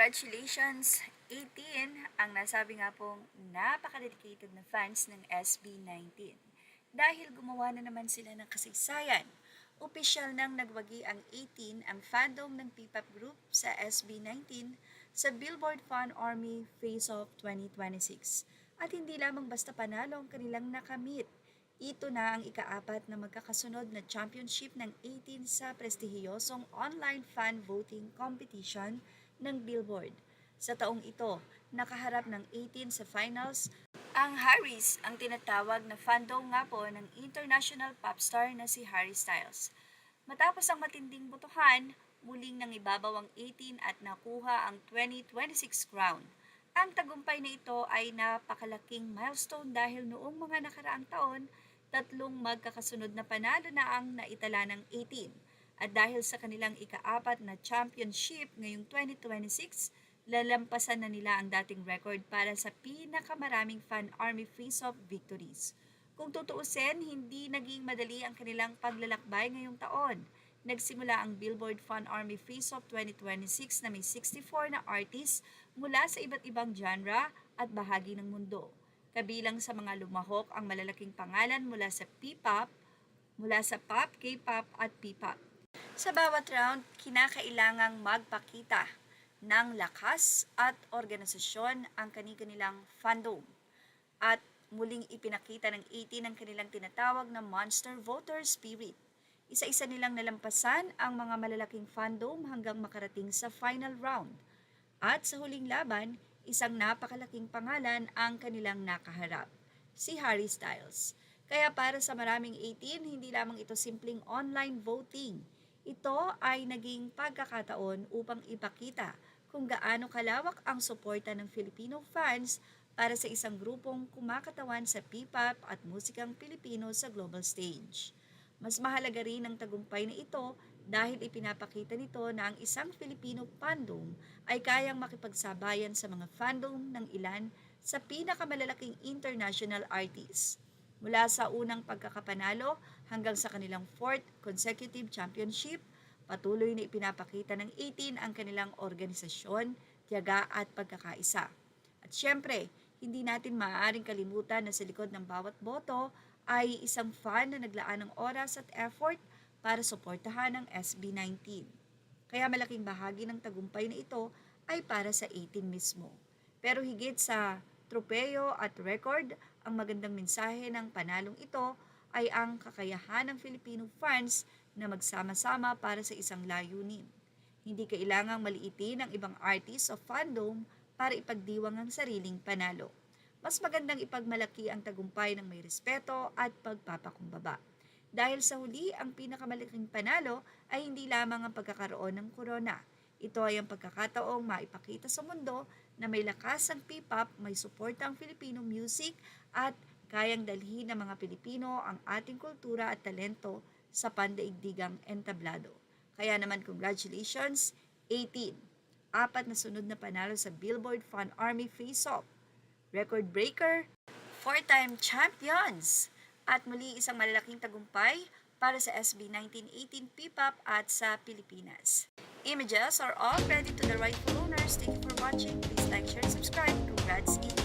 Congratulations! 18 ang nasabi nga pong napaka-dedicated na fans ng SB19. Dahil gumawa na naman sila ng kasaysayan, opisyal nang nagwagi ang 18 ang fandom ng P-pop group sa SB19 sa Billboard Fan Army Face Off 2026. At hindi lamang basta panalo ang kanilang nakamit. Ito na ang ika-4 na magkakasunod na championship ng 18 sa prestihiyosong online fan voting competition ng Billboard. Sa taong ito, nakaharap ng 18 sa finals ang Harrys, ang tinatawag na fandom nga po ng international pop star na si Harry Styles. Matapos ang matinding botohan, muling nangibabaw ang 18 at nakuha ang 2026 crown. Ang tagumpay na ito ay napakalaking milestone dahil noong mga nakaraang taon, tatlong magkakasunod na panalo na ang naitala ng 18. At dahil sa kanilang ika-4 na championship ngayong 2026, lalampasan na nila ang dating record para sa pinakamaraming Fan Army Face-Off victories. Kung tutuusin, hindi naging madali ang kanilang paglalakbay ngayong taon. Nagsimula ang Billboard Fan Army Face-Off 2026 na may 64 na artists mula sa iba't ibang genre at bahagi ng mundo. Kabilang sa mga lumahok ang malalaking pangalan mula sa P-pop, mula sa pop, K-pop at P-pop. Sa bawat round, kinakailangang magpakita ng lakas at organisasyon ang kanilang fandom. At muling ipinakita ng 18 ang kanilang tinatawag na monster voter spirit. Isa-isa nilang nalampasan ang mga malalaking fandom hanggang makarating sa final round. At sa huling laban, isang napakalaking pangalan ang kanilang nakaharap, si Harry Styles. Kaya para sa maraming 18, hindi lamang ito simpleng online voting. Ito ay naging pagkakataon upang ipakita kung gaano kalawak ang suporta ng Filipino fans para sa isang grupong kumakatawan sa P-pop at musikang Pilipino sa global stage. Mas mahalaga rin ang tagumpay na ito dahil ipinapakita nito na ang isang Filipino fandom ay kayang makipagsabayan sa mga fandom ng ilan sa pinakamalalaking international artists. Mula sa unang pagkakapanalo hanggang sa kanilang 4th consecutive championship, patuloy na ipinapakita ng 18 ang kanilang organisasyon, tiyaga at pagkakaisa. At syempre, hindi natin maaaring kalimutan na sa likod ng bawat boto ay isang fan na naglaan ng oras at effort para suportahan ang SB19. Kaya malaking bahagi ng tagumpay na ito ay para sa 18 mismo. Pero higit sa tropeyo at record, ang magandang mensahe ng panalong ito ay ang kakayahan ng Filipino fans na magsama-sama para sa isang layunin. Hindi kailangang maliitin ang ibang artists o fandom para ipagdiwang ang sariling panalo. Mas magandang ipagmalaki ang tagumpay ng may respeto at pagpapakumbaba. Dahil sa huli, ang pinakamalaking panalo ay hindi lamang ang pagkakaroon ng korona. Ito ay ang pagkakataong maipakita sa mundo na may lakas ang P-pop, may suporta ang Filipino music at kayang dalhin ng mga Pilipino ang ating kultura at talento sa pandaigdigang entablado. Kaya naman congratulations, 18. 4 na sunod na panalo sa Billboard Fan Army Face-Off. Record breaker, 4-time champions, at muli isang malalaking tagumpay para sa SB1918 P-pop at sa Pilipinas. Images are all credit to the rightful owners. Thank you for watching. Please like, share, and subscribe. Congrats, 18.